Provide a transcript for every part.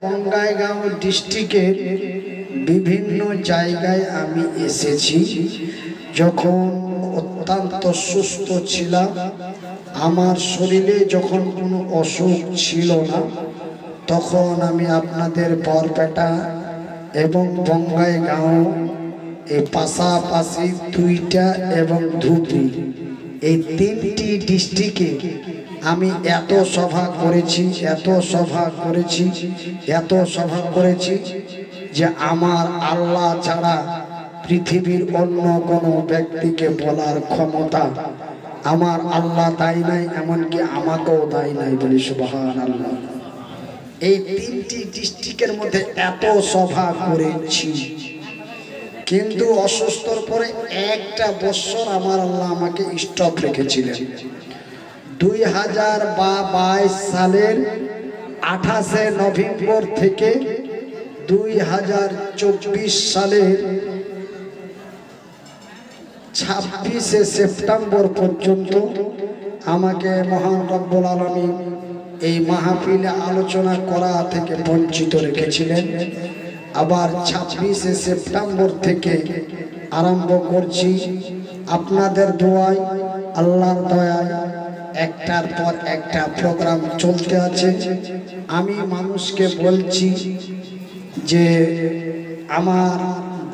বঙ্গাইগাঁও ডিস্ট্রিক্টের বিভিন্ন জায়গায় আমি এসেছি। যখন অত্যন্ত সুস্থ ছিলাম, আমার শরীরে যখন কোনো অসুখ ছিল না, তখন আমি আপনাদের বরপেটা এবং বঙ্গাইগাঁও এই পাশাপাশি দুইটা এবং ধুবড়ী এই তিনটি ডিস্ট্রিক্টে আমি এত সভা করেছি যে আমার আল্লাহ ছাড়া পৃথিবীর অন্য কোনো ব্যক্তিকে বলার ক্ষমতা আমার আল্লাহ দেয় নাই, এমনকি আমাকেও দেয় নাই বলি সুবহানাল্লাহ। এই তিনটি ডিস্ট্রিক্টের মধ্যে এত সভা করেছি, কিন্তু অসুস্থর পরে একটা বছর আমার আল্লাহ আমাকে স্টপ রেখেছিলেন। 2022 সালের 28শে নভেম্বর থেকে 2024 সালের 26শে সেপ্টেম্বর পর্যন্ত আমাকে মহান রব্বুল আলামিন এই মাহফিলে আলোচনা করা থেকে বঞ্চিত রেখেছিলেন। আবার 26শে সেপ্টেম্বর থেকে আরম্ভ করছি। আপনাদের দোয়ায়, আল্লাহর দয়ায় একটার পর একটা প্রোগ্রাম চলতে আছে। আমি মানুষকে বলছি যে আমার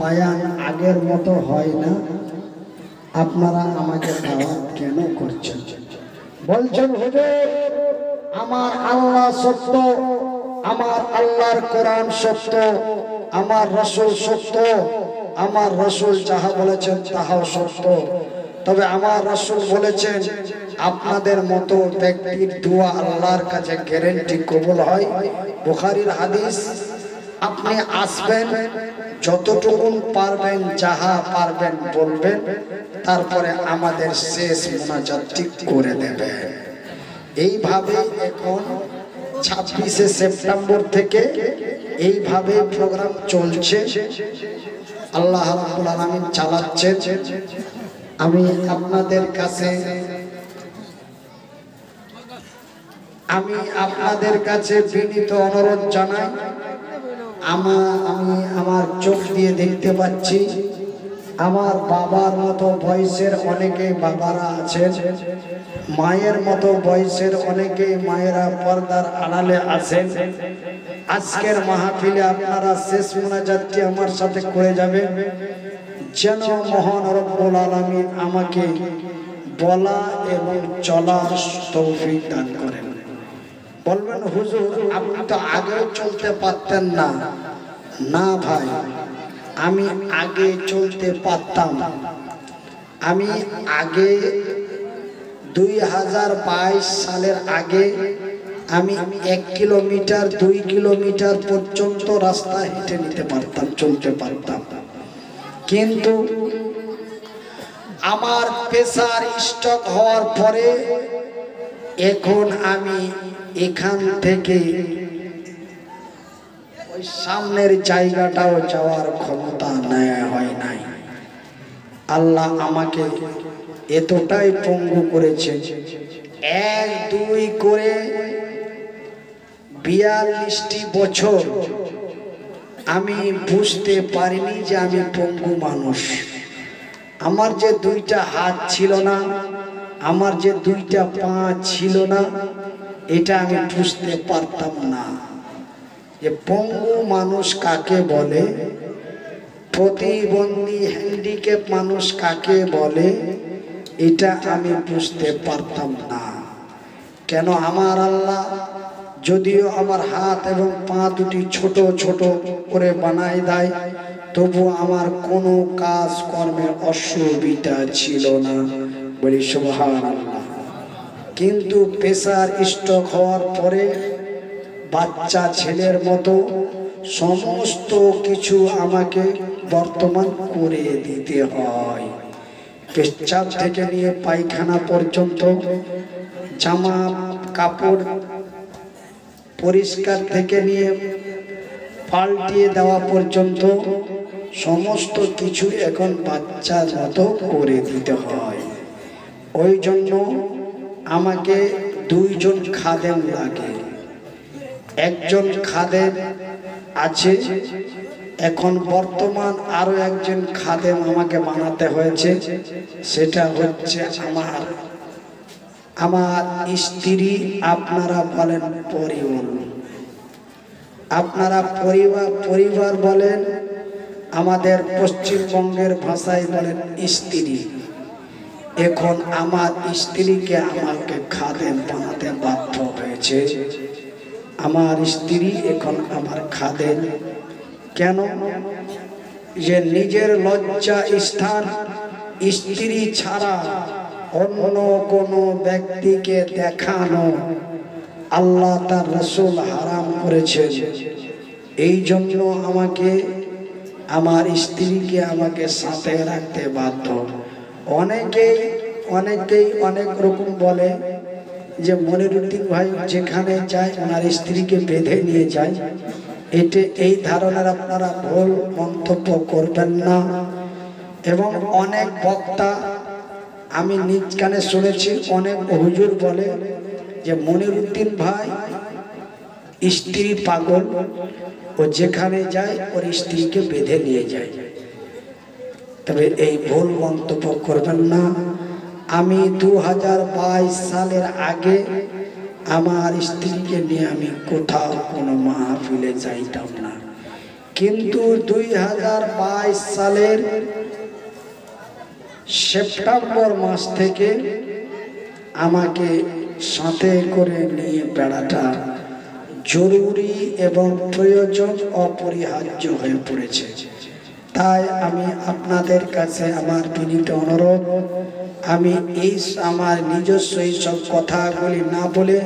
বয়ান আগের মতো হয় না, আপনারা আমাকে দাওয়াত কেন করছেন? বলছেন হুজুর আমার আল্লাহ সত্য, আমার আল্লাহর কোরআন সত্য, আমার রাসূল সত্য, আমার রাসূল যাহা বলেছেন তাহাও সত্য। তবে আমার রাসূল বলেছেন আপনাদের মতো ব্যক্তির দোয়া আল্লাহর কাছে গ্যারান্টি কবুল হয়। বুখারীর হাদিস। আপনি আসবেন, যতটুকু পারবেন যাহা পারবেন বলবেন, তারপরে আমাদের শেষ মোনাজাতটি করে দেবেন। এইভাবে এখন 26শে সেপ্টেম্বর থেকে এইভাবে প্রোগ্রাম চলছে। আল্লাহ রাব্বুল আলামিন চালাচ্ছেন। আমি আপনাদের কাছে বিনীত অনুরোধ জানাই। আমি আমার চোখ দিয়ে দেখতে পাচ্ছি আমার বাবার মতো বয়সের অনেকে বাবারা আছেন, মায়ের মতো বয়সের অনেকে মায়েরা পর্দার আড়ালে আছেন। আজকের মাহফিলে আপনারা শেষ মোনাজাতটি আমার সাথে করে যাবেন, যেন মহান রব্বুল আলামিন আমাকে বলা এবং চলার তৌফিক দান করেন। বলবেন হুজুর আপনি তো আগেও চলতে পারতেন না। না ভাই, আমি আগে চলতে পারতাম। আমি আগে 2022 সালের আগে আমি 1 কিলোমিটার 2 কিলোমিটার পর্যন্ত রাস্তা হেঁটে নিতে পারতাম, চলতে পারতাম। কিন্তু আমার প্রেসার স্ট্রোক হওয়ার পরে এখন আমি এখান থেকে ওই সামনের জায়গাটাও যাওয়ার ক্ষমতা নেওয়া হয় নাই। আল্লাহ আমাকে এতটাই পঙ্গু করেছে, 1-2 করে 42টি বছর আমি বুঝতে পারিনি যে আমি পঙ্গু মানুষ। আমার যে 2টা হাত ছিল না, আমার যে 2টা পা ছিল না, এটা আমি বুঝতে পারতাম না যে পঙ্গু মানুষ কাকে বলে, প্রতিবন্ধী হ্যান্ডিক্যাপ মানুষ কাকে বলে, এটা আমি বুঝতে পারতাম না। কেন আমার আল্লাহ যদিও আমার হাত এবং পা দুটি ছোট ছোট করে বানায় দেয়, তবু আমার কোনো কাজ কর্মের অসুবিধা ছিল না বলি সুবহানাল্লাহ। কিন্তু প্রেসার স্ট্রোক হওয়ার পরে বাচ্চা ছেলের মতো সমস্ত কিছু আমাকে বর্তমান করে দিতে হয়। পেচ্ছাপ থেকে নিয়ে পায়খানা পর্যন্ত, জামা কাপড় পরিষ্কার থেকে নিয়ে পাল্টিয়ে দেওয়া পর্যন্ত সমস্ত কিছু এখন বাচ্চার মতো করে দিতে হয়। ওই জন্য আমাকে 2 জন খাদেম লাগে। একজন খাদেম আছে, এখন বর্তমান আরো একজন খাদেম আমাকে বানাতে হয়েছে। সেটা হচ্ছে আমার স্ত্রী। আপনারা বলেন পরিবার, আপনারা পরিবার বলেন, আমাদের পশ্চিমবঙ্গের ভাষায় বলেন স্ত্রী। এখন আমার স্ত্রীকে আমাকে খাদেম বানাতে বাধ্য হয়েছে। আমার স্ত্রী এখন আমার খাদেম। কেন? যে নিজের লজ্জা স্থান স্ত্রী ছাড়া অন্য কোনো ব্যক্তিকে দেখানো আল্লাহ তার রাসূল হারাম করেছেন। এই জন্য আমাকে আমার স্ত্রীকে আমাকে সাথে রাখতে বাধ্য। অনেকেই অনেক রকম বলে যে মনিরুদ্দিন ভাই যেখানে যায় ওনার স্ত্রীকে বেঁধে নিয়ে যায়। এই ধারণার আপনারা ভুল মন্তব্য করবেন না। এবং অনেক বক্তা আমি নিজ কানে শুনেছি, অনেক হুজুর বলে যে মনিরুদ্দিন ভাই স্ত্রী পাগল, ও যেখানে যায় ওর স্ত্রীকে বেঁধে নিয়ে যায়। তবে এই ভুল মন্তব্য করবেন না। আমি 2022 সালের আগে আমার স্ত্রীকে নিয়ে আমি কোথাও কোনো মাহফিলে যাইতাম না, কিন্তু 2022 সালের সেপ্টেম্বর মাস থেকে আমাকে সাথে করে নিয়ে বেড়াটা জরুরি এবং প্রয়োজন, অপরিহার্য হয়ে পড়েছে। তাই আমি আপনাদের কাছে আমার বিনীত অনুরোধ, আমি আমার নিজস্ব এইসব কথাগুলি না বলে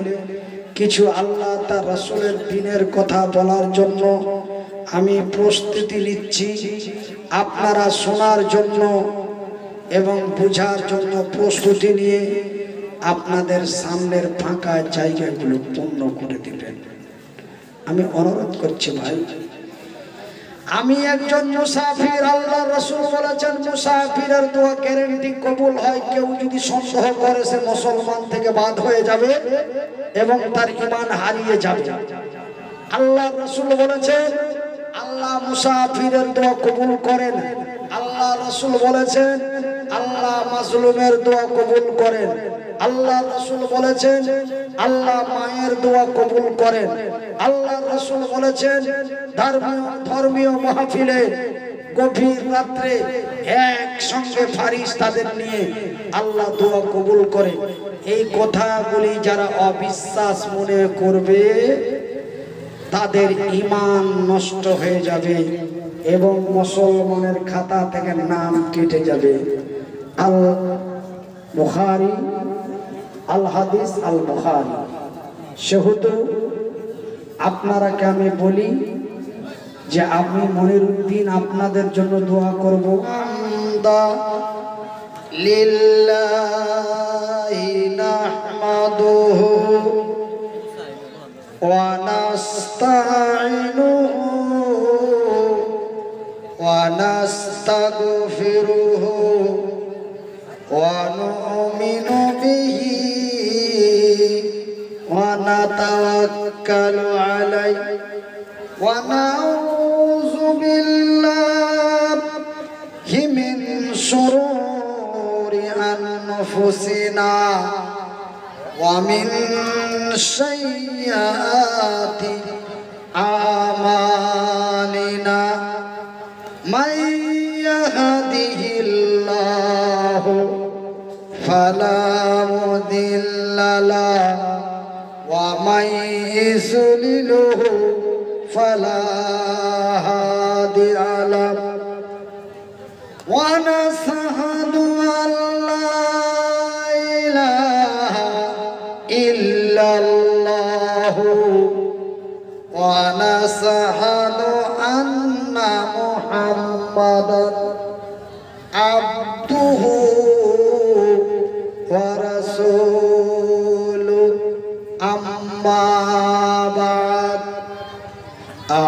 কিছু আল্লাহ তার রাসূলের দ্বীনের কথা বলার জন্য আমি প্রস্তুতি নিচ্ছি। আপনারা শোনার জন্য এবং বোঝার জন্য প্রস্তুতি নিয়ে আপনাদের সামনের ফাঁকা জায়গাগুলো পূর্ণ করে দিবেন। আমি অনুরোধ করছি ভাই, আমি একজন মুসাফির। আল্লাহ রাসূল বলেছেন মুসাফিরের দোয়া গ্যারান্টি কবুল হয়। কেউ যদি সন্দেহ করে সে মুসলমান থেকে বাদ হয়ে যাবে এবং তার ঈমান হারিয়ে যাবে। আল্লাহ রাসূল বলেছেন আল্লাহ মুসাফিরের দোয়া কবুল করেন। আল্লাহ রাসূল বলেছেন আল্লাহ মাজলুমের দোয়া কবুল করেন। আল্লাহ রাসূল বলেছেন আল্লাহ মায়ের দোয়া কবুল করেন। আল্লাহ রাসূল বলেছেন ধর্মীয় মাহফিলে গভীর রাত্রে একসঙ্গে ফারিস্তাদের নিয়ে আল্লাহ দোয়া কবুল করে। এই কথাগুলি যারা অবিশ্বাস মনে করবে তাদের ঈমান নষ্ট হয়ে যাবে এবং মুসলমানের খাতা থেকে নাম কেটে যাবে। আল বুখারী আল হাদিস আল বুখারী। সেহেতু আপনারাকে আমি বলি যে আমি মনিরুদ্দিন আপনাদের জন্য দোয়া করব। লিল্লাহি নাহমাদুহু ওয়া নাস্তাঈনুহু ওয়া নাস্তাগফিরুহু ওয়া নু'মিনু বিহি ওয়া নাতাওয়াক্কালু আলাইহি ওয়া নাউযু বিল্লাহি মিন শুরুরি আনফুসিনা ওয়া মিন সাইয়্যাতি আমালিনা মান ইয়াহদিহিল্লাহু ফালা মুদিল্লা লাহু ওয়া মান ইউদ্লিলহু ফালা হাদিয়া লাহু ওয়া নাশহাদু আল্লা ইলাহা ইল্লাল্লাহু ওয়া নাশহাদু আন্না মুহাম্মাদান আবদুহু ওয়া রাসূলুহু আম্মা বা'দ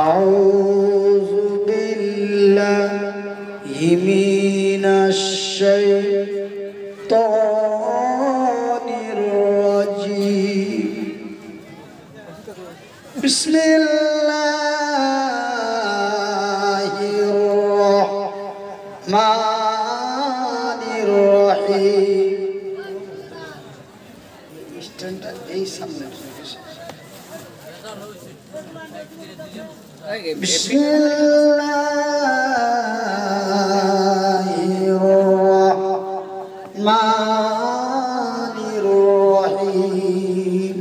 আউযু বিল্লাহি মিনাশ শাইতানির রাজীম। বিসমিল্লাহির রহমানির রহিম। স্ট্যান্ডটা এই সামনে বিসমিল্লাহির রহমানির রহিম।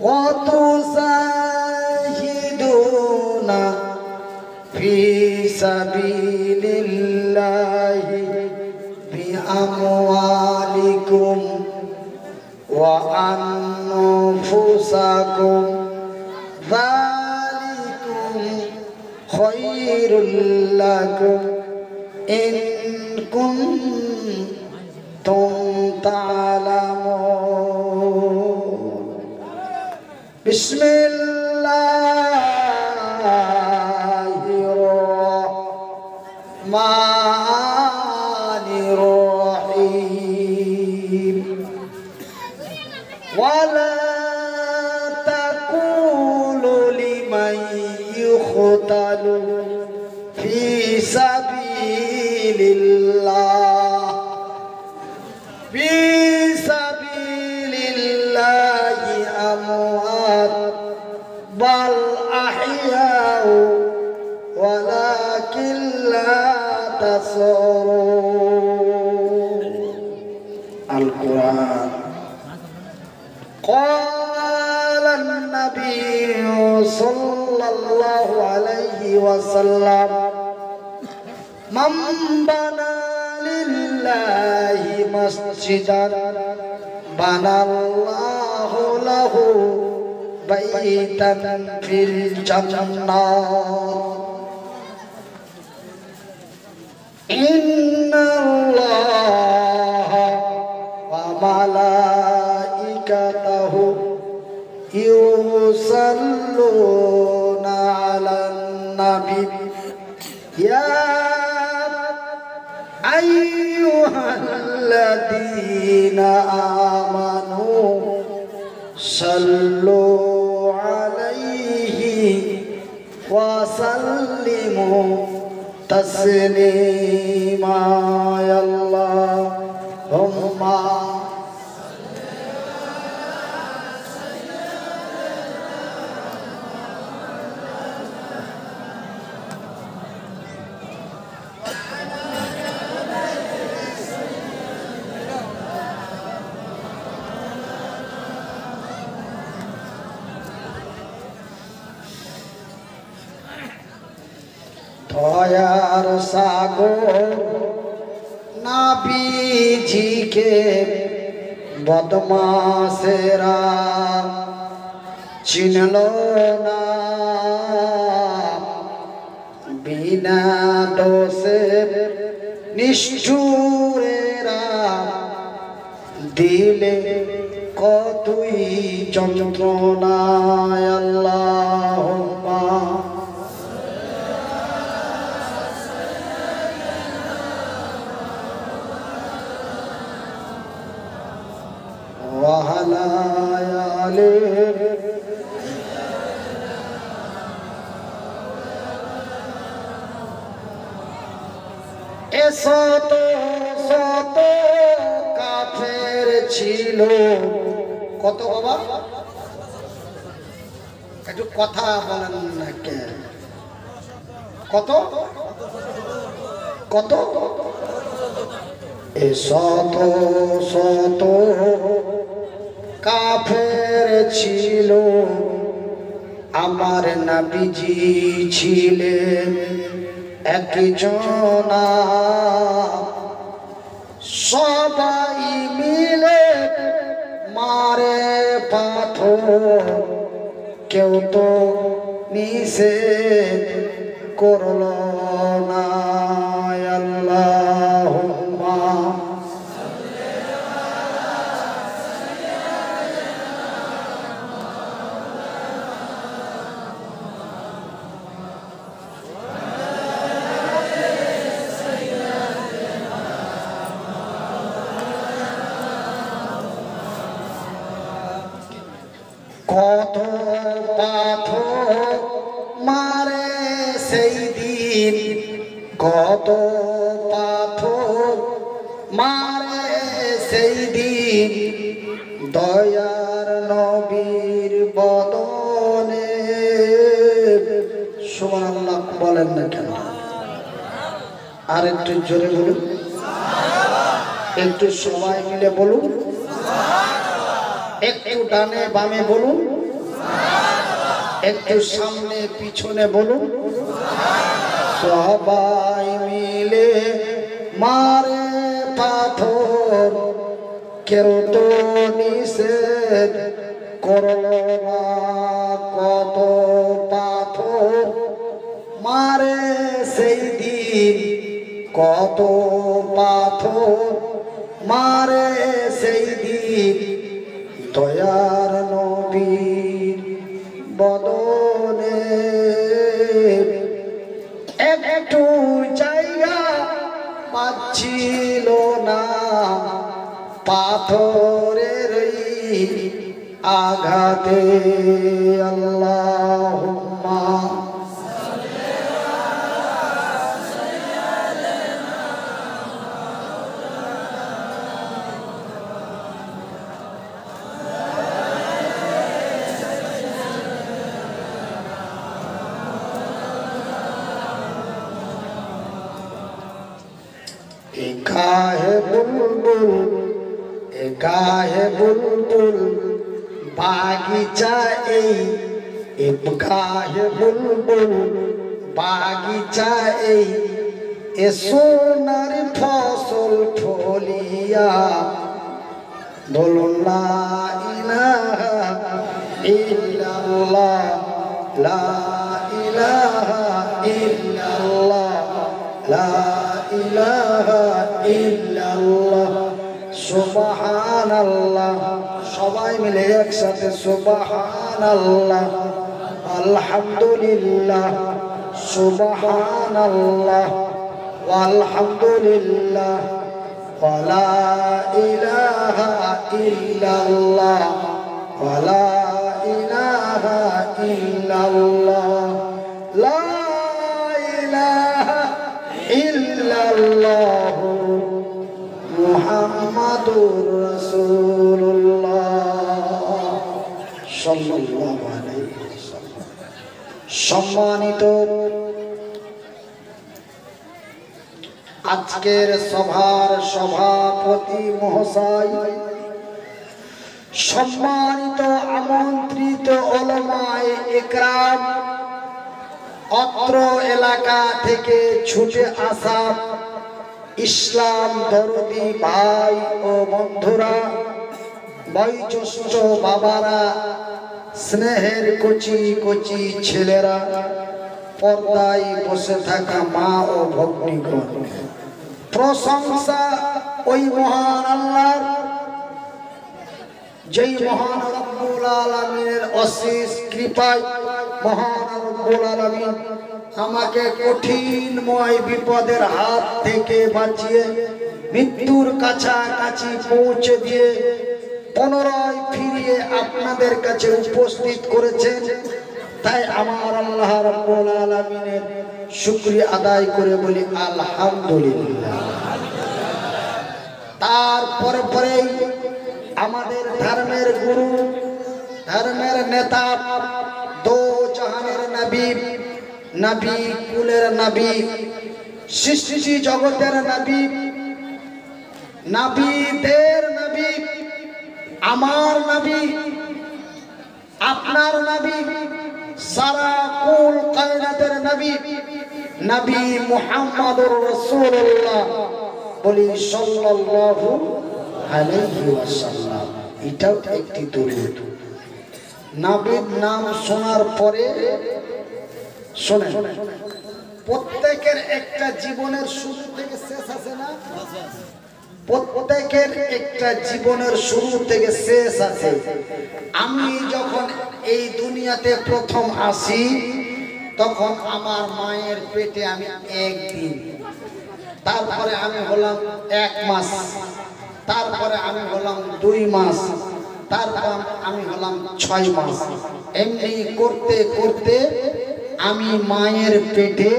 ওয়াতুসাহিদুনা ফি সাবিলিল্লাহি বিআমওয়ালিকুম ওয়া আনফুসাকুম যালিকুম খায়রুল লাকুম ইন কুনতুম তা'লামুন। বিসমিল্লাহির রহমানির রহিম। ওয়ালা তাকুলু লিমান ইউখতালু ফি সাবিলিল্লাহ ফি সাবিলিল্লাহি আমওয়াত বাল আহইয়াউ ওয়ালাকিন লা তাশউরুন। আল কুরআন। قال النبي صلى الله عليه وسلم من بنى لله مسجدا بنى الله له بيتا في الجنة إن الله وملائكته يصلون على النبي يا أيها الذين آمنوا صلوا عليه وسلموا تسليما يا اللهم দয়ার সাগর নাবিজিকে বদমাশেরা চিনল না, বিনা দোষে নিষ্ঠুরেরা দিলে কতই যন্ত্রণায়। আল্লাহুম্মা وعلى آله শত শত কাফের ছিল। কত বাবা একটু কথা বলেন না কে? কত কত শত শত কাফের ছিল, আমার নবীজি ছিলেন একজনা। সবাই মিলে মারে পাথর, কেউ তো নিষেধ করল না। আল্লাহুম্মা কত মারে সেই দিন কত পাথর, মারে সেই দিন দয়ার নবীর বদনে। সুবহানাল্লাহ বলেন না কেন? আর একটু জোরে বলুন, একটু সবাই মিলে বলুন, একটু ডানে বামে বলুন, একটু সামনে পিছনে বলুন। সবাই মিলে মারে পাথর, কেউ তো নিষেধ করলো না। কত পাথর মারে সেই দিন, কত পাথর মারে সেই দিন দয়ার নবীর বদনে। একটু জায়গা পাচ্ছিল না, পাথরের আঘাতে। আল্লাহুম্মা গাহে বুলবুল, গাহে বুলবুল বাগিচা এই, গাহে বুলবুল বাগিচা এই, এ সোনার ফসল ফলিয়া বলুন লা ইলাহা ইল্লাল্লাহ, লা ইলাহা ইল্লাল্লাহ, লা ইলাহা ইল্লাল্লাহ। সুবহানাল্লাহ, সবাই মিলে একসাথে সুবহানাল্লাহ, আলহামদুলিল্লাহ, সুবহানাল্লাহ, আলহামদুলিল্লাহ, ওয়ালা ইলাহা ইল্লাল্লাহ, ওয়ালা ইলাহা ইল্লাল্লাহ, লা ইলাহা ইল্লাল্লাহ, মুহাম্মাদুর রাসূলুল্লাহ সাল্লাল্লাহু আলাইহি ওয়াসাল্লাম। সম্মানিত আজকের সভার সভাপতি মহাশয়, সম্মানিত আমন্ত্রিত উলামায়ে ইকরাম, অত্র এলাকা থেকে ছুটে আসা ইসলাম দরদি ভাই ও বন্ধুরা, বয়োজ্যেষ্ঠ বাবারা, স্নেহের কচি কচি ছেলেরা, পর্দায় বসে থাকা মা ও ভগ্নীগণ, প্রশংসা ওই মহান আল্লাহর, যেই মহান রব্বুল আলামিনের অশেষ কৃপায় মহান রব্বুল আলামিন আমাকে কঠিনময় বিপদের হাত থেকে বাঁচিয়ে মৃত্যুর কাছাকাছি পৌঁছে দিয়ে পুনরায় ফিরিয়ে আপনাদের কাছে উপস্থিত করেছেন। তাই আমার আল্লাহ রাব্বুল আলামিনের শুকরিয়া আদায় করে বলি আলহামদুলিল্লাহ। তারপরে পরেই আমাদের ধর্মের গুরু, ধর্মের নেতা, দো জাহানের নবী, নবী কুলের নবী, সৃষ্টি জগতের নবী, নবীদের নবী, আমার নবী, আপনার নবী, সারা কুল কায়নাতের নবী, নবী মুহাম্মদুর রাসূলুল্লাহ বলি সাল্লাল্লাহু আলাইহি ওয়াসাল্লাম। এটাও একটি দরুদ। নবীর নাম শোনার পরে শোনেন, প্রত্যেকের একটা জীবনের শুরু থেকে শেষ আছে না? প্রত্যেকের একটা জীবনের শুরু থেকে শেষ আছে। আমি যখন এই দুনিয়াতে প্রথম আসি তখন আমার মায়ের পেটে আমি একদিন, তারপরে আমি হলাম 1 মাস, তারপরে আমি হলাম 2 মাস, তারপর আমি হলাম 6 মাস। এমনি করতে করতে আমি মায়ের পেটে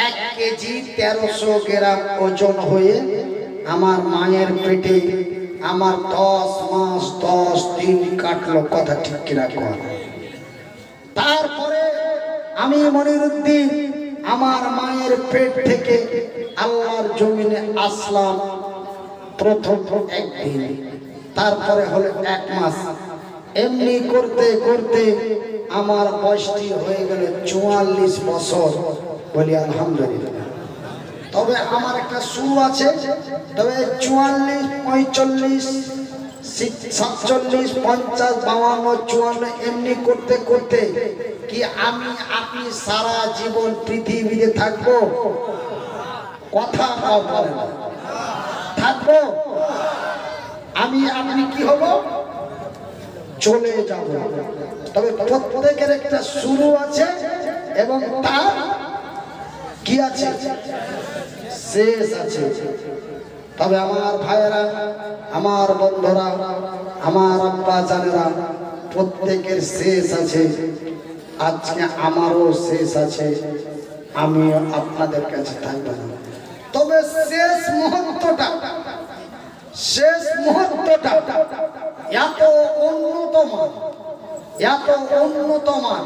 1 কেজি 1300 গ্রাম ওজন হয়ে আমার মায়ের পেটে আমার 10 মাস 10 দিন কাটলো। কথা ঠিক কিনা কর। তারপরে আমি মনিরুদ্দিন আমার মায়ের পেট থেকে আল্লাহর জমিনে আসলাম প্রথম একদিন, তারপরে হলো 1 মাস। এমনি করতে করতে আমার বয়সটি হয়ে গেল 44 বছর। বলি আলহামদুলিল্লাহ। তবে আমার একটা সুর আছে, তবে 44, 45, 47, 50, 52, 54 এমনি করতে করতে কি আমি আপনি সারা জীবন পৃথিবীতে থাকবো? কথা বলেন, থাকবো? আমি আপনি কি হব? চলে যাব। তবে প্রত্যেকের একটা শুরু আছে এবং তার কি আছে? শেষ আছে। তবে আমার ভাইয়েরা, আমার বন্ধুরা, আমার আব্বা জানেরা, প্রত্যেকের শেষ আছে। আজকে আমারও শেষ আছে, আমিও আপনাদের কাছে থাকবো না। তবে শেষ মুহূর্তটা এত উন্নতমান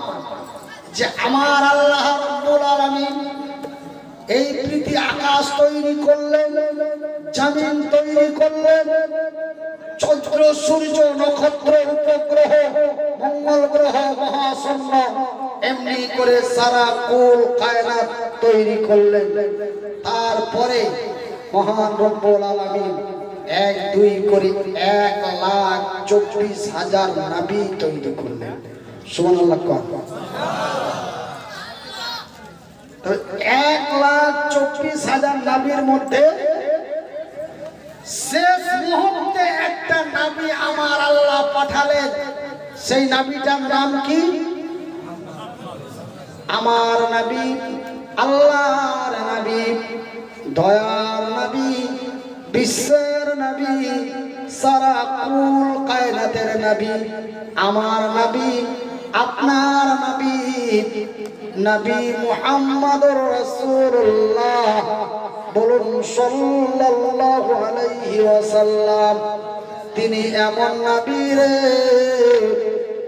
যে আমার আল্লাহ রাব্বুল আলামিন এই পৃথিবী আকাশ তৈরি করলেন, জমিন তৈরি করলেন, চন্দ্র সূর্য নক্ষত্র উপগ্রহ মঙ্গল গ্রহ মহাশূন্য এমনি করে সারা কুল কায়নাত তৈরি করলেন। তারপরে মহান রব্বুল আলামিন 1, 2 করে 1,24,000 নবী তৈরি করলেন। সুবহানাল্লাহ। 1,24,000 নবীর মধ্যে শেষ মুহূর্তে একটা নবী আমার আল্লাহ পাঠালেন। সেই নবীটার নাম কি? আমার নবী, আল্লাহর নবী, দয়ার নবী, বিশ্বের নবী, সারা কুল কায়নাতের নবী, আমার নবী, আপনার নবী, নবী মুহাম্মদুর রাসূলুল্লাহ। বলুন সাল্লাল্লাহু আলাইহি ওয়াসাল্লাম। তিনি এমন নবী রে,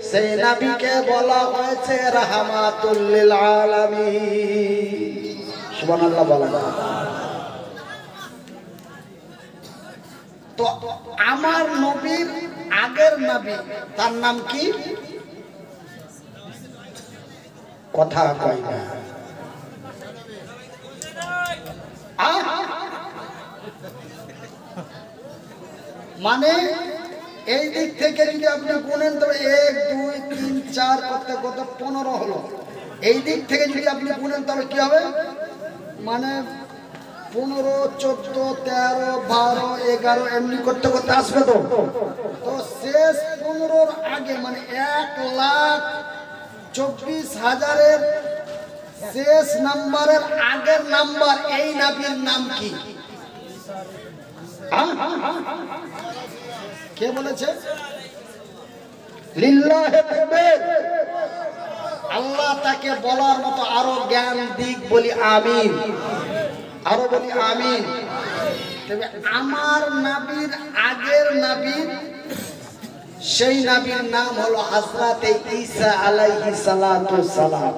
সেই নবীকে বলা হয়েছে রাহমাতুল লিল আলামিন। সুবহানাল্লাহ বলেন। তো আমার নবীর আগের নবী, তার নাম কি? কথা কয় না। মানে এই দিক থেকে যদি আপনি গুনেন তবে 1, 2, 3, 4 করতে করতে 15 হলো। এই দিক থেকে যদি আপনি গুনেন তবে কি হবে? মানে 15, 14, 13, 12, 11 এমনি করতে করতে আসবে। তো শেষ 15-র আগে মানে 1,24,000-এর শেষ নাম্বারের আগের নাম্বার এই নবীর নাম কি? কে বলেছে? লিল্লাহি তাকবীর। আল্লাহ তাকে বলার মতো আরো জ্ঞান দিক, বলি আমিন। আরো বলি আমিন। তবে আমার নবীর আগের নবী, সেই নবীর নাম হলো হযরতে ঈসা আলাইহিস সালাতু সালাম।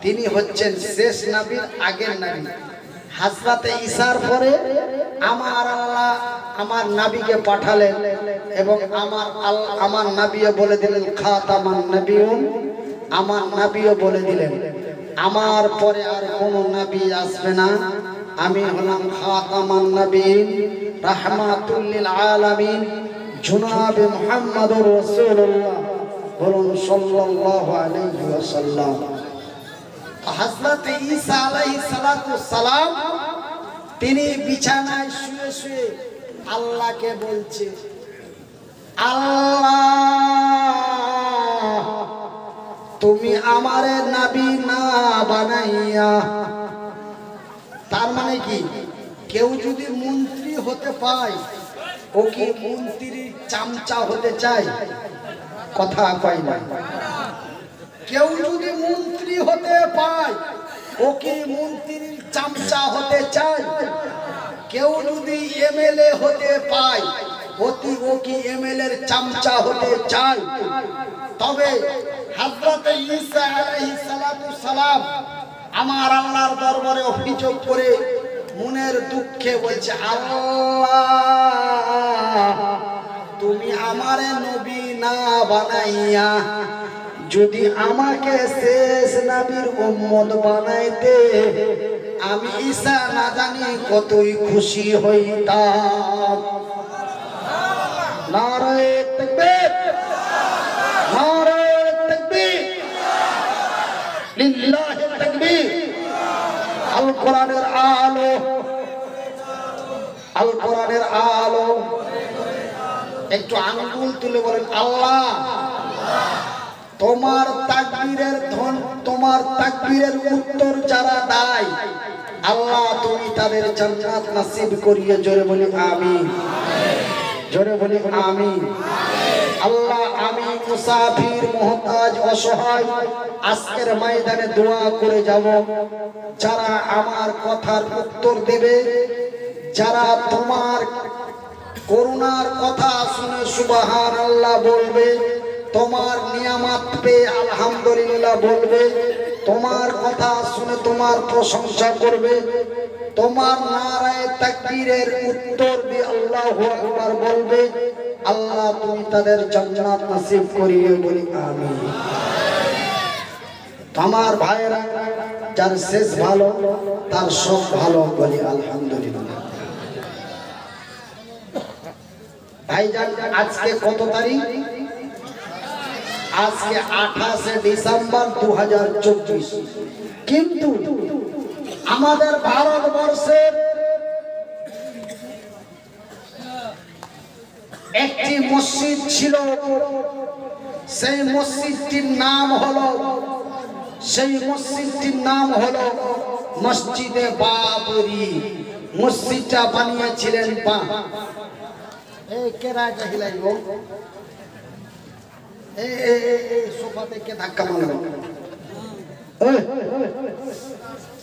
তিনি হচ্ছেন শেষ নবীর আগের নবী। হযরতে ঈসার পরে আমার আল্লাহ আমার নবীকে পাঠালেন এবং আমার নবীও বলে দিলেন খাতামান নবিয়্যুন। আমার নবীও বলে দিলেন আমার পরে আর কোন নবী আসবে না, আমি হলাম খাতামান নবিয়্যিন, রাহমাতুল লিল আলামিন, জনাবে মুহাম্মদুর রাসূলুল্লাহ। বলুন সাল্লাল্লাহু আলাইহি ওয়াসাল্লাম। হযরত ঈসা আলাইহিস সালাতু সালাম তিনি বিছানায় শুয়ে শুয়ে আল্লাহকে বলছে, আল্লাহ তুমি আমারে নবী না বানাইয়া। তার মানে কি, কেউ যদি মন্ত্রী হতে পায় ও কি মন্ত্রীর চামচা হতে চায়? কথা কয় না। কেউ যদি মন্ত্রী হতে পায় ও কি মন্ত্রীর চামচা হতে চায়? কেউ যদি এমএলএ হতে পায় ও কি এমএলএ এর চামচা হতে চায়? তবে হযরত ঈসা আলাইহিস সালাতু সালাম আমার আল্লাহর দরবারে অভিযোগ করে মনের দুঃখে বলছে, আল্লাহ তুমি আমারে নবী না বানাইয়া যদি আমাকে শেষ নবীর উম্মত বানাইতে আমি ঈসা না জানি কতই খুশি হইতাম। নারায়ে তাকবীর, নারায়ে তাকবীর, লিল্লাহি তাকবীর। আল কোরআনের আলো, আল কোরআনের আলো। একটু আঙ্গুল তুলে বলেন, আল্লাহ তোমার তাকবীরের ধন, তোমার তাকবীরের উত্তর যারা দেয় আল্লাহ তুমি তাদের জান্নাত নসিব করিয়ে। জোরে বলি আমিন, জোরে বলি আমিন। আল্লাহ আমি মুসাফির, মুহতাজ, অসহায় আজকের ময়দানে দোয়া করে যাব। যারা আমার কথার উত্তর দেবে, যারা তোমার করুণার কথা শুনে সুবহানাল্লাহ বলবে, তোমার নিয়ামত পেয়ে আলহামদুলিল্লাহ বলবে, তোমার কথা শুনে তোমার প্রশংসা করবে, তোমার নারায়ে তাকবীরের উত্তর দিয়ে আল্লাহু আকবার বলবে, আল্লাহ তুমি তাদের জান্নাত নসিব করিয়ে। বলি আমিন। আমার ভাইরা, যার শেষ ভালো তার সব ভালো। বলি আলহামদুলিল্লাহ। ভাইজান আজকে কত তারিখ? আজকে 28শে ডিসেম্বর 2024। কিন্তু আমাদের ভারতবর্ষের একটি মসজিদ ছিল, সেই মসজিদটির নাম হলো, সেই মসজিদটির নাম হলো মসজিদে বাবরি। মসজিদটা বানিয়েছিলেন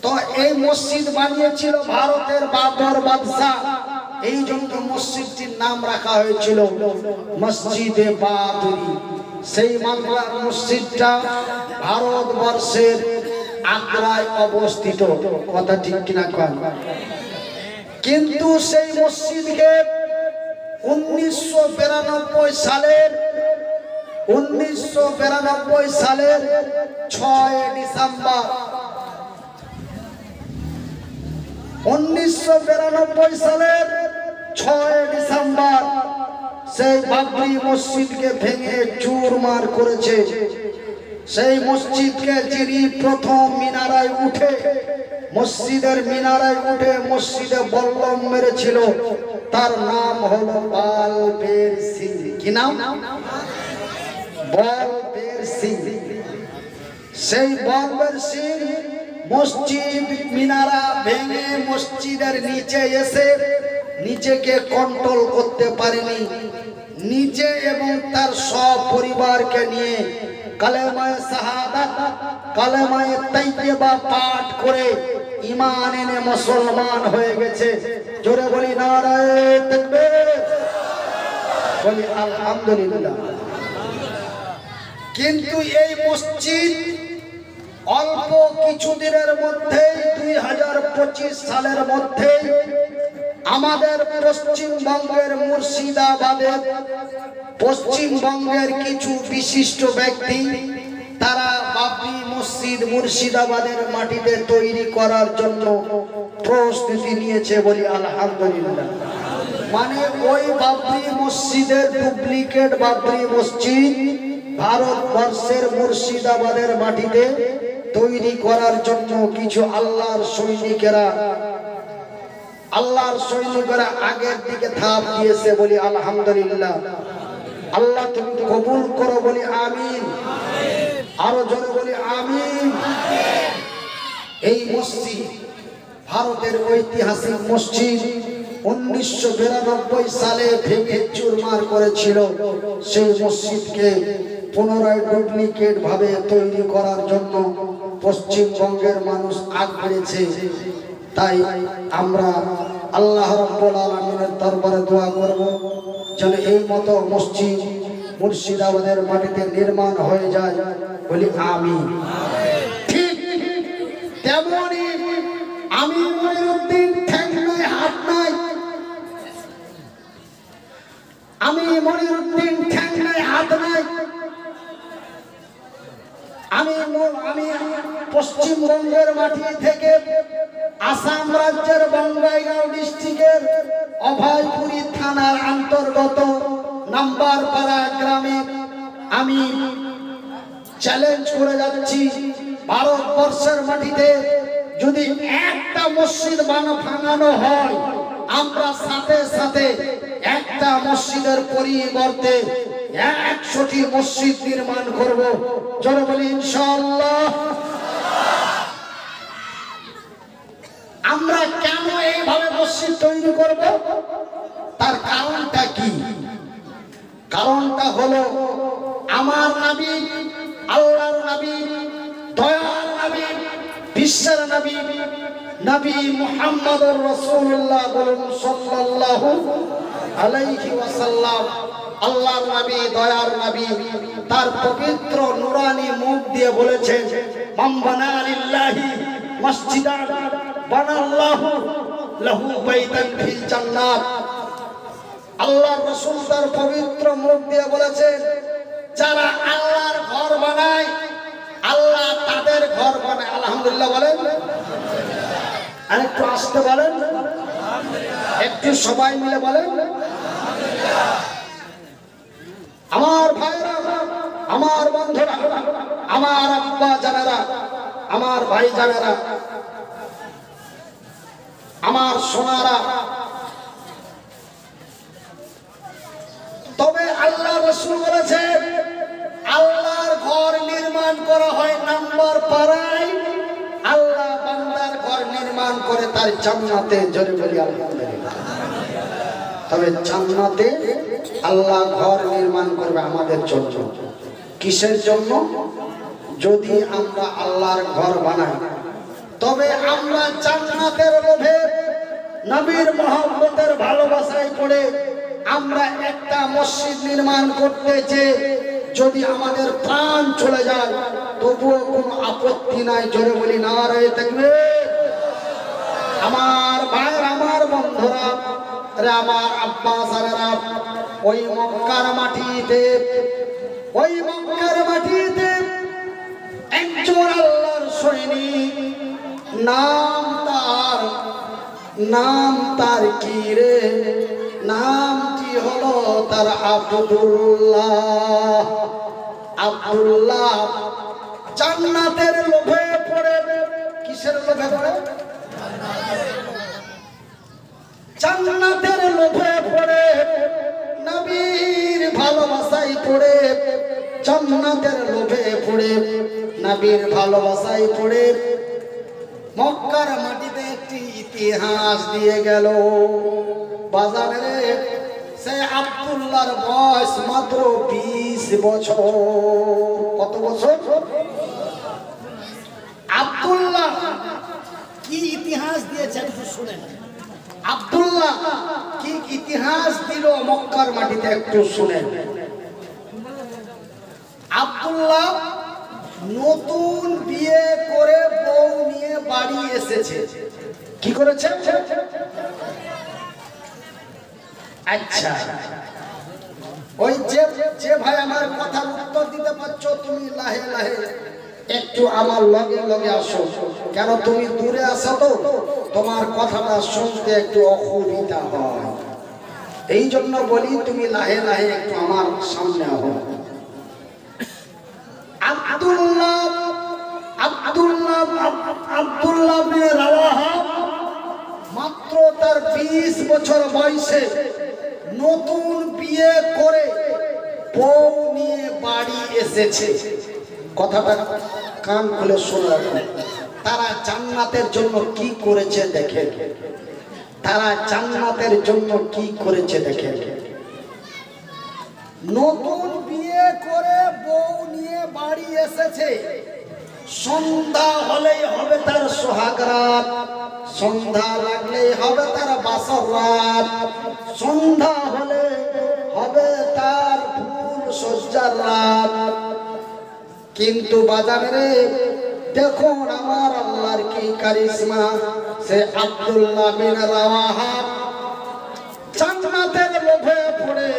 তো এই মসজিদ বানিয়েছিল ভারতের বাবর বাদশাহ। এই জন্য মসজিদটির নাম রাখা হয়েছিল মসজিদে বাবরি। সেই বাংলার মসজিদটা ভারতবর্ষের আগ্রায় অবস্থিত। কথা ঠিক কিনা কন? কিন্তু সেই মসজিদকে 1992 সালের 6 ডিসেম্বর 1992 সালের 6 ডিসেম্বর সেই বাবরি মসজিদকে ভেঙে চুরমার করেছে। সেই মসজিদকে যিনি প্রথম মিনারায় উঠে, মসজিদের মিনারায় উঠে মসজিদে বল্লম মেরেছিল, তার নাম হলো বলবীর সিং। কি নাম? বলবীর সিং। সেই বলবীর সিং মসজিদ মিনারা ভেঙে মসজিদের নিচে এসে নিজেকে কন্ট্রোল করতে পারেনি। নিজে এবং তার সব পরিবারকে নিয়ে কালেমায়ে শাহাদাত, কালেমায়ে তাইয়্যিবা পাঠ করে ঈমান এনে মুসলমান হয়ে গেছে। জোরে বলি নারায়ে তাকবীর, বলি আলহামদুলিল্লাহ। কিন্তু এই মসজিদ অল্প কিছুদিনের মধ্যেই 2025 সালের মধ্যে আমাদের পশ্চিমবঙ্গের মুর্শিদাবাদে, পশ্চিমবঙ্গের কিছু বিশিষ্ট ব্যক্তি তারা বাবরি মসজিদ মুর্শিদাবাদের মাটিতে তৈরি করার জন্য প্রস্তুতি নিয়েছে। বলি আলহামদুলিল্লাহ। মানে ওই বাবরি মসজিদের ডুপ্লিকেট বাবরি মসজিদ ভারতবর্ষের মুর্শিদাবাদের মাটিতে তৈরি করার জন্য কিছু আল্লাহর সৈনিকেরা আগের দিকে ধাপ দিয়েছে। বলি আলহামদুলিল্লাহ। আল্লাহ তুমি কবুল করো। বলি আমিন। আরো জোরে বলি আমিন। এই মসজিদ ভারতের ঐতিহাসিক মসজিদ 1992 সালে ভেঙে চুরমার করেছিল। সেই মসজিদকে পুনরায় ডুপ্লিকেট ভাবে তৈরি করার জন্য পশ্চিমবঙ্গের মানুষ আগ বেড়েছে। তাই আমরা আল্লাহ রাব্বুল আলামিনের দরবারে দোয়া করব যেন এই মতো মসজিদ মুর্শিদাবাদের মাটিতে নির্মাণ হয়ে যায়, বলি আমিন। ঠিক তেমনি আমি মনিরুদ্দিন ঠ্যাং নাই হাত নাই, আমি মনিরুদ্দিন ঠ্যাং নাই হাত নাই, আমি পশ্চিমবঙ্গের মাটি থেকে আসাম রাজ্যের বঙ্গাইগাঁও ডিস্ট্রিক্টের অভয়পুরী থানার অন্তর্গত নাম্বারপাড়া গ্রামে আমি চ্যালেঞ্জ করে যাচ্ছি, ভারতবর্ষের মাটিতে যদি একটা মসজিদ ভাঙানো হয়, আমরা সাথে সাথে একটা মসজিদের পরিবর্তে 100টি মসজিদ নির্মাণ করব। জোরে বলি ইনশাআল্লাহ। আমরা কেন এইভাবে মসজিদ তৈরি করব? তার কারণটা কি? কারণটা হলো আমার নবী, আল্লাহর নবী, দয়ার নবী, বিশ্বের নবী, নবী মুহাম্মদুর রাসূলুল্লাহ বলুন সাল্লাল্লাহু আলাইহি ওয়াসাল্লাম, আল্লাহর নবী, দয়ার নবী তার পবিত্র নূরানি মুখ দিয়ে বলেছেন, মান বানা লিল্লাহি মসজিদান বানাল্লাহু লাহু বাইতান ফিল জান্নাত। আল্লাহর রাসূল তার পবিত্র মুখ দিয়ে বলেছেন, যারা আল্লাহর ঘর বানায়, আল্লাহ তাদের ঘর বানায়। আলহামদুলিল্লাহ বলেন, আরেকটু আসতে বলেন, একটু সবাই মিলে বলেন। আমার ভাইরা, আমার বন্ধুরা, আমার আব্বা জানেরা, আমার ভাই জানেরা, আমার সোনারা, তবে আল্লাহ রাসূল বলেছেন আল্লাহর ঘর নির্মাণ করা হয় নাম্বার পাড়ায়, আল্লাহ বান্দার ঘর নির্মাণ করে তার জান্নাতে। জোরে বলি আলহামদুলিল্লাহ। তবে জান্নাতে আল্লাহ ঘর নির্মাণ করবে আমাদের জন্য। কিসের জন্য? যদি আমরা আল্লাহর ঘর বানাই, তবে আমরা জান্নাতের লোভে, নবীর মহব্বতের ভালোবাসায় পড়ে আমরা একটা মসজিদ নির্মাণ করতে যে যদি আমাদের প্রাণ চলে যায় তবুও কোনো আপত্তি নাই। জোরে বলি নারায়ে তাকবীর। আমার ভাইয়ের, আমার বন্ধুরা, আমার আব্বা সারারা, ওই মক্কার মাটিতে, ওই মক্কার মাটিতে একজন আল্লাহর সৈনিক, নাম তার কি রে? নামটি হলো তার আব্দুল্লাহ। আব্দুল্লাহ জান্নাতের লোভে পড়ে, কিসের লোভে পড়ে? জান্নাতের লোভে পড়ে, নবীর ভালোবাসায় পড়ে, জান্নাতের লোভে পড়ে, নবীর ভালোবাসায় পড়ে মক্কার মাটিতে একটি ইতিহাস দিয়ে গেল। বাজারে সে আব্দুল্লাহর বয়স মাত্র 20 বছর। কত বছর? আব্দুল্লাহ কি ইতিহাস দিয়েছে একটু শুনেন। আব্দুল্লাহ কি ইতিহাস দিল মক্কার মাটিতে একটু শুনেন। আব্দুল্লাহ নতুন বিয়ে করে বউ নিয়ে বাড়ি এসেছে। কি করেছে? আচ্ছা, ওই যে ভাই আমার কথার উত্তর দিতে পারছো, তুমি লাহে লাহে একটু আমার লগে লগে আসো। কেন তুমি দূরে আসো তো তোমার কথাটা শুনতে একটু অসুবিধা হয়, এই জন্য বলি তুমি লাহে লাহে একটু আমার সামনে আহো। আব্দুল্লাহ বিন রাওয়াহা মাত্র তার 20 বছর বয়সে নতুন বিয়ে করে বউ নিয়ে বাড়ি এসেছে। কথাটা কান খুলে শোনো। তারা জান্নাতের জন্য কি করেছে দেখেন, তারা জান্নাতের জন্য কি করেছে দেখেন। নতুন বিয়ে করে বউ নিয়ে বাড়ি এসেছে, সন্ধ্যা হলেই হবে তার সোহাগ রাত, সন্ধ্যা লাগলেই হবে তার বাসর রাত, সন্ধ্যা হলে হবে তার ফুল সজ্জার রাত। কিন্তু বাজারে দেখুন আমার আল্লাহর কি কারিশমা, সে আব্দুল্লাহ বিন রাওয়াহা জান্নাতের লোভে পড়ে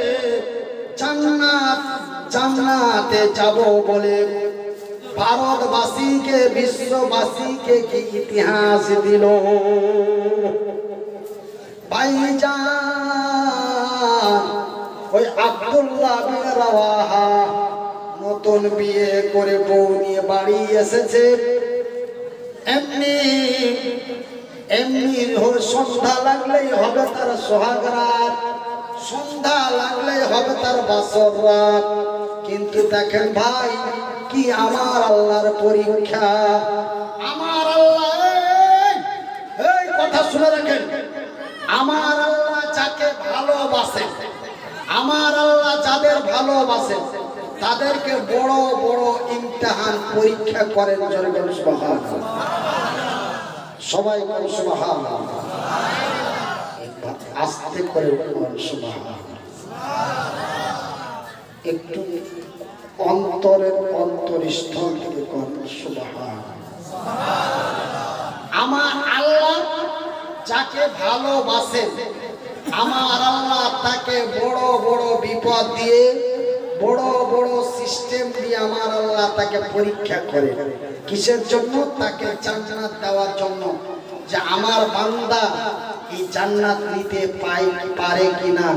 জান্নাতে যাব বলে ভারতবাসীকে বিশ্ববাসীকে কি ইতিহাস দিল। ভাইজান ওই আব্দুল্লাহ বিন রাওয়াহা নতুন বিয়ে করে বউ নিয়ে বাড়ি এসেছে, এমনি সন্ধ্যা লাগলেই হবে তার সোহাগ রাত, সন্ধ্যা লাগলেই হবে তার বাসর রাত। কিন্তু দেখেন ভাই কি আমার আল্লাহর পরীক্ষা, আমার আল্লাহ এই কথা শুনে রাখেন, আমার আল্লাহ যাকে ভালোবাসে, আমার আল্লাহ যাদের ভালোবাসে তাদেরকে বড় বড় ইমতিহান পরীক্ষা করেন। সুবহানাল্লাহ, সবাই বলেন সুবহানাল্লাহ, আস্তে করে বলেন সুবহানাল্লাহ, একটু অন্তরের অন্তরস্থল থেকে বলেন সুবহানাল্লাহ। আমার আল্লাহ যাকে ভালোবাসে, আমার আল্লাহ তাকে বড় বড় বিপদ দিয়ে, বড় বড় সিস্টেম দিয়ে আমার আল্লাহ তাকে পরীক্ষা করে। কিসের জন্য? তাকে জান্নাত দেওয়ার জন্য, যে আমার বান্দা এই জান্নাত নিতে পারে কিনা।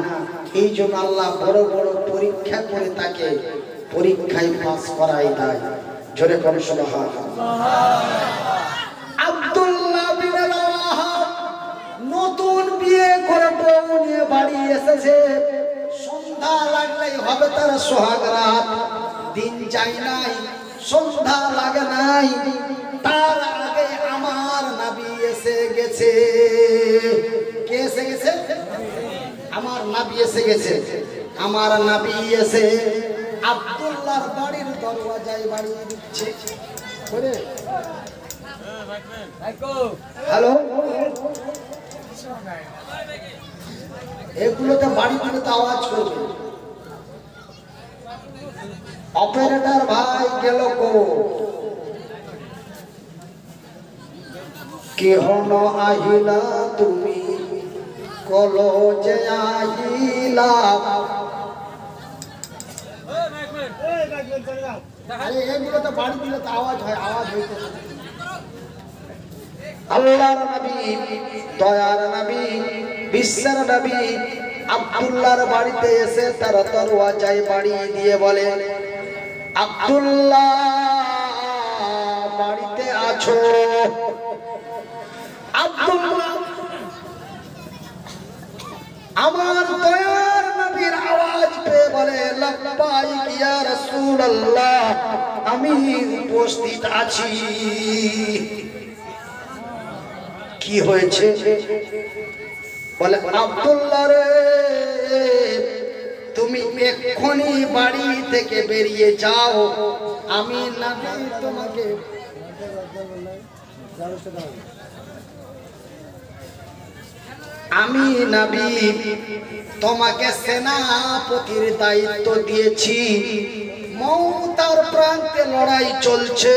এই জন্য আল্লাহ বড় বড় পরীক্ষা করে তাকে পরীক্ষায় পাস করাই দেয়। জোরে করে সুবহানাল্লাহ। আব্দুল্লাহ বিন রাওয়াহা নতুন বিয়ে করে বউ নিয়ে বাড়ি এসেছে, সন্ধ্যা লাগলেই হবে তার সোহাগ রাত। দিন যায় নাই, সন্ধ্যা লাগে নাই, তার আগে আমার নবী এসে গেছে। কে এসে গেছে? আমার নবী এসে গেছে। আমার নবী এসে আব্দুল্লাহর বাড়ির দরওয়াজায় বাড়ি দিচ্ছে। হ্যালো, এগুলোতে বাড়িগুলোতে আওয়াজ করবে। অপারেটর ভাই গেল কো? কেহ ন আহিলা তুমি কলো যে আহিলা। আরে এগুলোতে বাড়ি দিলে তো আওয়াজ হয়, আওয়াজ হইতে। আল্লাহর নবী, দয়ার নবী, বিশ্বের নবী আব্দুল্লাহর বাড়িতে এসে তার দরওয়াজায় বাড়ি দিয়ে বলে, আব্দুল্লাহ বাড়িতে আছো? আব্দুল্লাহ আমার দয়ার নবীর আওয়াজ পেয়ে বলে, লাব্বাইক ইয়া রাসূলুল্লাহ, আমি উপস্থিত আছি। কি হয়েছে? বলে, আব্দুল্লাহ রে, তুমি এক্ষুনি বাড়ি থেকে বেরিয়ে যাও, আমি নবী তোমাকে তোমাকে সেনাপতির দায়িত্ব দিয়েছি। মৌতার প্রান্তে লড়াই চলছে,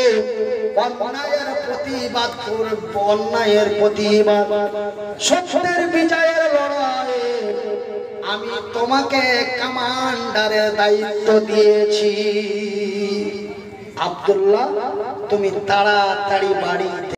অন্যায়ের প্রতিবাদ করব, অন্যায়ের প্রতিবাদ, সত্যের বিজয়ের লড়াই। আমি তোমাকে কমান্ডারের দায়িত্ব দিয়েছি। আব্দুল্লাহ তুমি তাড়াতাড়ি বাড়ি